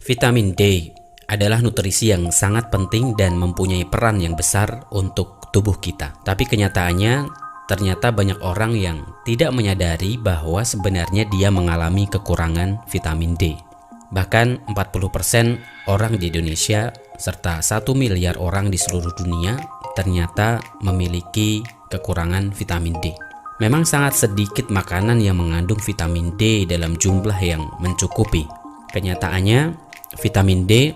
Vitamin D adalah nutrisi yang sangat penting dan mempunyai peran yang besar untuk tubuh kita. Tapi kenyataannya, ternyata banyak orang yang tidak menyadari bahwa sebenarnya dia mengalami kekurangan vitamin D. Bahkan 40% orang di Indonesia serta 1 miliar orang di seluruh dunia ternyata memiliki kekurangan vitamin D. Memang sangat sedikit makanan yang mengandung vitamin D dalam jumlah yang mencukupi. Kenyataannya, vitamin D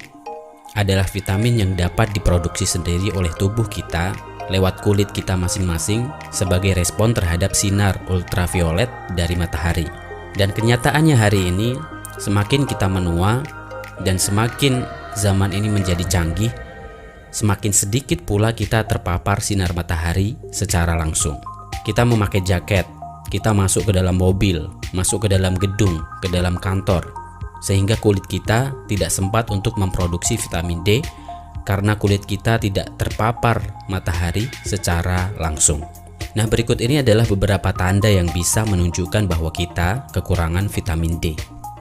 adalah vitamin yang dapat diproduksi sendiri oleh tubuh kita lewat kulit kita masing-masing sebagai respon terhadap sinar ultraviolet dari matahari. Dan kenyataannya hari ini, semakin kita menua dan semakin zaman ini menjadi canggih, semakin sedikit pula kita terpapar sinar matahari secara langsung. Kita memakai jaket, kita masuk ke dalam mobil, masuk ke dalam gedung, ke dalam kantor, sehingga kulit kita tidak sempat untuk memproduksi vitamin D karena kulit kita tidak terpapar matahari secara langsung. Nah, berikut ini adalah beberapa tanda yang bisa menunjukkan bahwa kita kekurangan vitamin D.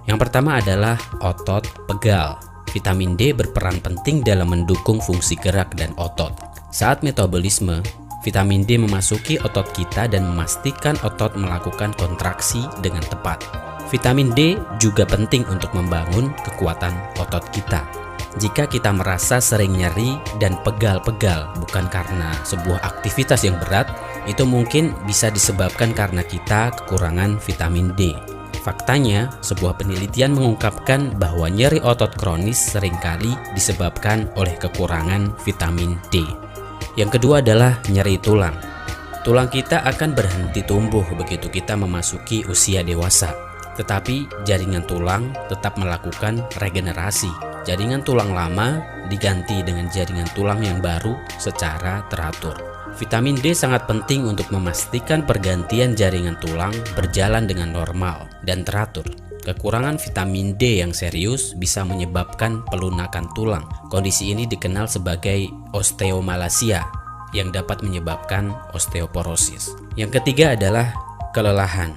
Yang pertama adalah otot pegal. Vitamin D berperan penting dalam mendukung fungsi gerak dan otot. Saat metabolisme, vitamin D memasuki otot kita dan memastikan otot melakukan kontraksi dengan tepat. Vitamin D juga penting untuk membangun kekuatan otot kita. Jika kita merasa sering nyeri dan pegal-pegal bukan karena sebuah aktivitas yang berat, itu mungkin bisa disebabkan karena kita kekurangan vitamin D. Faktanya, sebuah penelitian mengungkapkan bahwa nyeri otot kronis seringkali disebabkan oleh kekurangan vitamin D. Yang kedua adalah nyeri tulang. Tulang kita akan berhenti tumbuh begitu kita memasuki usia dewasa. Tetapi jaringan tulang tetap melakukan regenerasi. Jaringan tulang lama diganti dengan jaringan tulang yang baru secara teratur. Vitamin D sangat penting untuk memastikan pergantian jaringan tulang berjalan dengan normal dan teratur. Kekurangan vitamin D yang serius bisa menyebabkan pelunakan tulang. Kondisi ini dikenal sebagai osteomalacia yang dapat menyebabkan osteoporosis. Yang ketiga adalah kelelahan.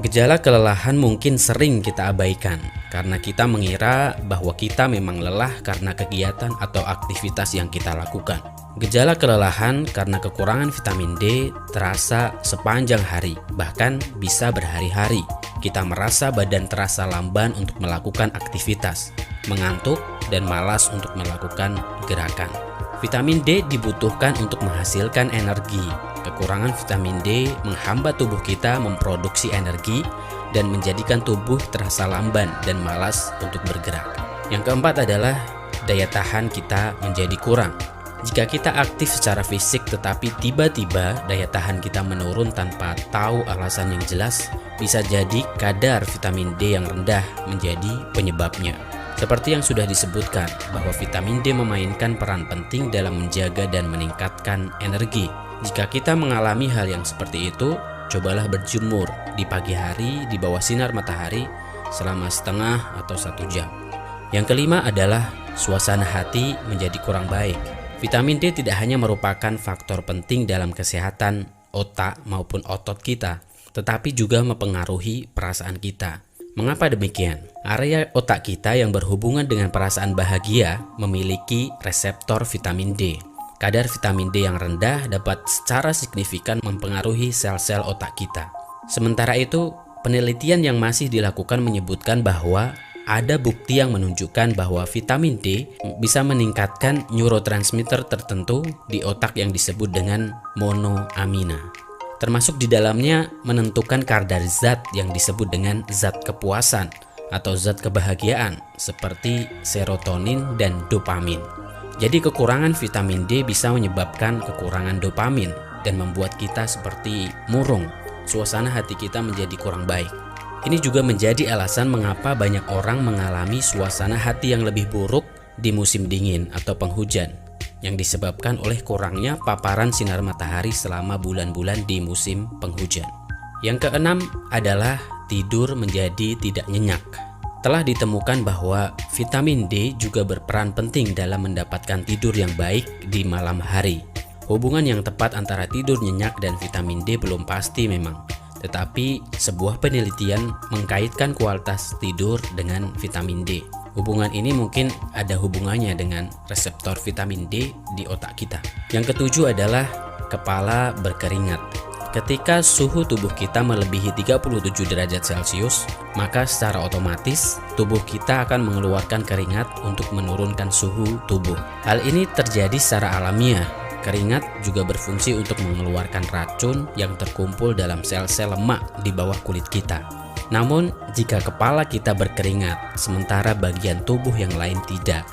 Gejala kelelahan mungkin sering kita abaikan karena kita mengira bahwa kita memang lelah karena kegiatan atau aktivitas yang kita lakukan. Gejala kelelahan karena kekurangan vitamin D terasa sepanjang hari, bahkan bisa berhari-hari. Kita merasa badan terasa lamban untuk melakukan aktivitas, mengantuk, dan malas untuk melakukan gerakan. Vitamin D dibutuhkan untuk menghasilkan energi. Kekurangan vitamin D menghambat tubuh kita memproduksi energi dan menjadikan tubuh terasa lamban dan malas untuk bergerak. Yang keempat adalah daya tahan kita menjadi kurang. Jika kita aktif secara fisik tetapi tiba-tiba daya tahan kita menurun tanpa tahu alasan yang jelas, bisa jadi kadar vitamin D yang rendah menjadi penyebabnya. Seperti yang sudah disebutkan bahwa vitamin D memainkan peran penting dalam menjaga dan meningkatkan energi. Jika kita mengalami hal yang seperti itu, cobalah berjemur di pagi hari di bawah sinar matahari selama setengah atau 1 jam. Yang kelima adalah suasana hati menjadi kurang baik. Vitamin D tidak hanya merupakan faktor penting dalam kesehatan otak maupun otot kita, tetapi juga mempengaruhi perasaan kita. Mengapa demikian? Area otak kita yang berhubungan dengan perasaan bahagia memiliki reseptor vitamin D. Kadar vitamin D yang rendah dapat secara signifikan mempengaruhi sel-sel otak kita. Sementara itu, penelitian yang masih dilakukan menyebutkan bahwa ada bukti yang menunjukkan bahwa vitamin D bisa meningkatkan neurotransmitter tertentu di otak yang disebut dengan monoamina. Termasuk di dalamnya menentukan kadar zat yang disebut dengan zat kepuasan atau zat kebahagiaan seperti serotonin dan dopamin. Jadi kekurangan vitamin D bisa menyebabkan kekurangan dopamin dan membuat kita seperti murung. Suasana hati kita menjadi kurang baik. Ini juga menjadi alasan mengapa banyak orang mengalami suasana hati yang lebih buruk di musim dingin atau penghujan, yang disebabkan oleh kurangnya paparan sinar matahari selama bulan-bulan di musim penghujan. Yang keenam adalah tidur menjadi tidak nyenyak. Telah ditemukan bahwa vitamin D juga berperan penting dalam mendapatkan tidur yang baik di malam hari. Hubungan yang tepat antara tidur nyenyak dan vitamin D belum pasti memang, tetapi sebuah penelitian mengkaitkan kualitas tidur dengan vitamin D. Hubungan ini mungkin ada hubungannya dengan reseptor vitamin D di otak kita. Yang ketujuh adalah kepala berkeringat. Ketika suhu tubuh kita melebihi 37 derajat Celcius, maka secara otomatis tubuh kita akan mengeluarkan keringat untuk menurunkan suhu tubuh. Hal ini terjadi secara alamiah. Keringat juga berfungsi untuk mengeluarkan racun yang terkumpul dalam sel-sel lemak di bawah kulit kita. Namun, jika kepala kita berkeringat, sementara bagian tubuh yang lain tidak,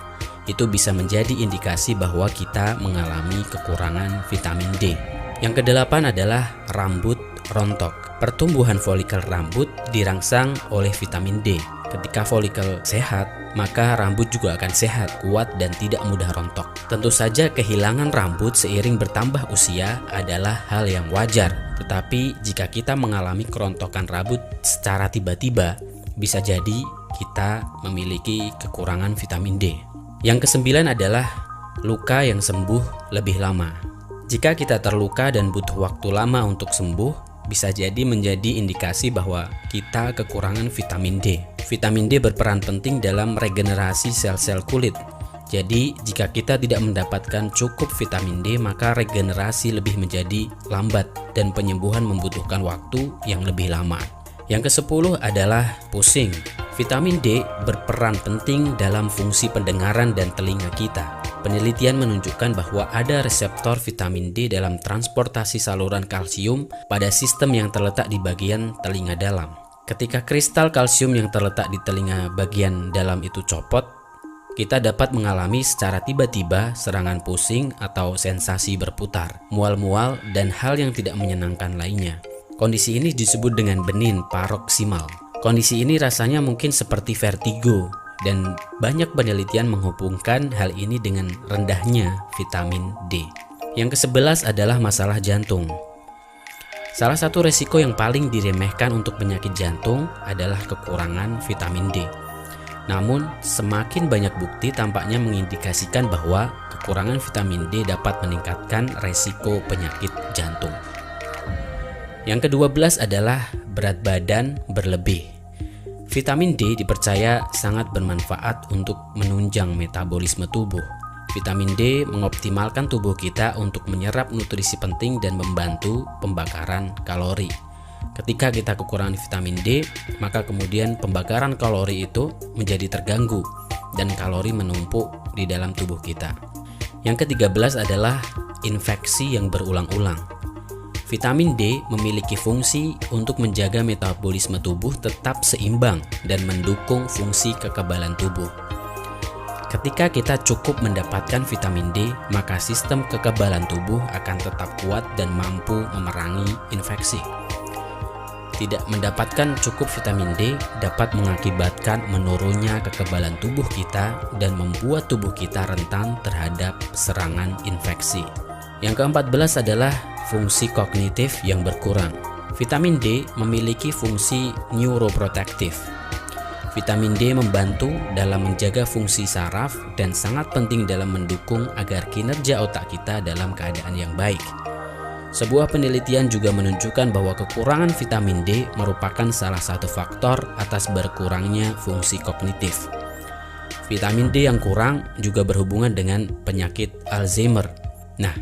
itu bisa menjadi indikasi bahwa kita mengalami kekurangan vitamin D. Yang kedelapan adalah rambut rontok. Pertumbuhan folikel rambut dirangsang oleh vitamin D. Ketika folikel sehat, maka rambut juga akan sehat, kuat, dan tidak mudah rontok. Tentu saja kehilangan rambut seiring bertambah usia adalah hal yang wajar. Tetapi jika kita mengalami kerontokan rambut secara tiba-tiba, bisa jadi kita memiliki kekurangan vitamin D. Yang kesembilan adalah luka yang sembuh lebih lama. Jika kita terluka dan butuh waktu lama untuk sembuh, bisa jadi menjadi indikasi bahwa kita kekurangan vitamin D. Vitamin D berperan penting dalam regenerasi sel-sel kulit. Jadi, jika kita tidak mendapatkan cukup vitamin D, maka regenerasi lebih menjadi lambat dan penyembuhan membutuhkan waktu yang lebih lama. Yang ke-10 adalah pusing. Vitamin D berperan penting dalam fungsi pendengaran dan telinga kita. Penelitian menunjukkan bahwa ada reseptor vitamin D dalam transportasi saluran kalsium pada sistem yang terletak di bagian telinga dalam. Ketika kristal kalsium yang terletak di telinga bagian dalam itu copot, kita dapat mengalami secara tiba-tiba serangan pusing atau sensasi berputar, mual-mual, dan hal yang tidak menyenangkan lainnya. Kondisi ini disebut dengan benin paroksimal. Kondisi ini rasanya mungkin seperti vertigo, dan banyak penelitian menghubungkan hal ini dengan rendahnya vitamin D. Yang ke-11 adalah masalah jantung. Salah satu resiko yang paling diremehkan untuk penyakit jantung adalah kekurangan vitamin D. Namun, semakin banyak bukti tampaknya mengindikasikan bahwa kekurangan vitamin D dapat meningkatkan resiko penyakit jantung. Yang ke-12 adalah berat badan berlebih. Vitamin D dipercaya sangat bermanfaat untuk menunjang metabolisme tubuh. Vitamin D mengoptimalkan tubuh kita untuk menyerap nutrisi penting dan membantu pembakaran kalori. Ketika kita kekurangan vitamin D, maka kemudian pembakaran kalori itu menjadi terganggu dan kalori menumpuk di dalam tubuh kita. Yang ke-13 adalah infeksi yang berulang-ulang. Vitamin D memiliki fungsi untuk menjaga metabolisme tubuh tetap seimbang dan mendukung fungsi kekebalan tubuh. Ketika kita cukup mendapatkan vitamin D, maka sistem kekebalan tubuh akan tetap kuat dan mampu memerangi infeksi. Tidak mendapatkan cukup vitamin D dapat mengakibatkan menurunnya kekebalan tubuh kita dan membuat tubuh kita rentan terhadap serangan infeksi. Yang ke-14 adalah fungsi kognitif yang berkurang. Vitamin D memiliki fungsi neuroprotektif. Vitamin D membantu dalam menjaga fungsi saraf dan sangat penting dalam mendukung agar kinerja otak kita dalam keadaan yang baik. Sebuah penelitian juga menunjukkan bahwa kekurangan vitamin D merupakan salah satu faktor atas berkurangnya fungsi kognitif. Vitamin D yang kurang juga berhubungan dengan penyakit Alzheimer. Nah,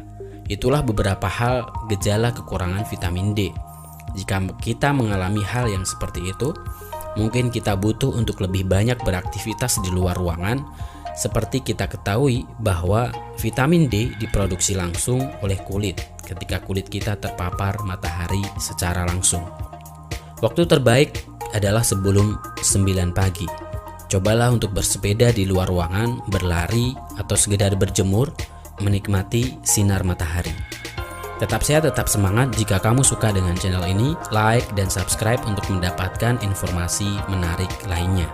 itulah beberapa hal gejala kekurangan vitamin D. Jika kita mengalami hal yang seperti itu, mungkin kita butuh untuk lebih banyak beraktivitas di luar ruangan. Seperti kita ketahui bahwa vitamin D diproduksi langsung oleh kulit ketika kulit kita terpapar matahari secara langsung. Waktu terbaik adalah sebelum 9 pagi. Cobalah untuk bersepeda di luar ruangan, berlari, atau sekedar berjemur, menikmati sinar matahari. Tetap sehat, tetap semangat. Jika kamu suka dengan channel ini, like dan subscribe untuk mendapatkan informasi menarik lainnya.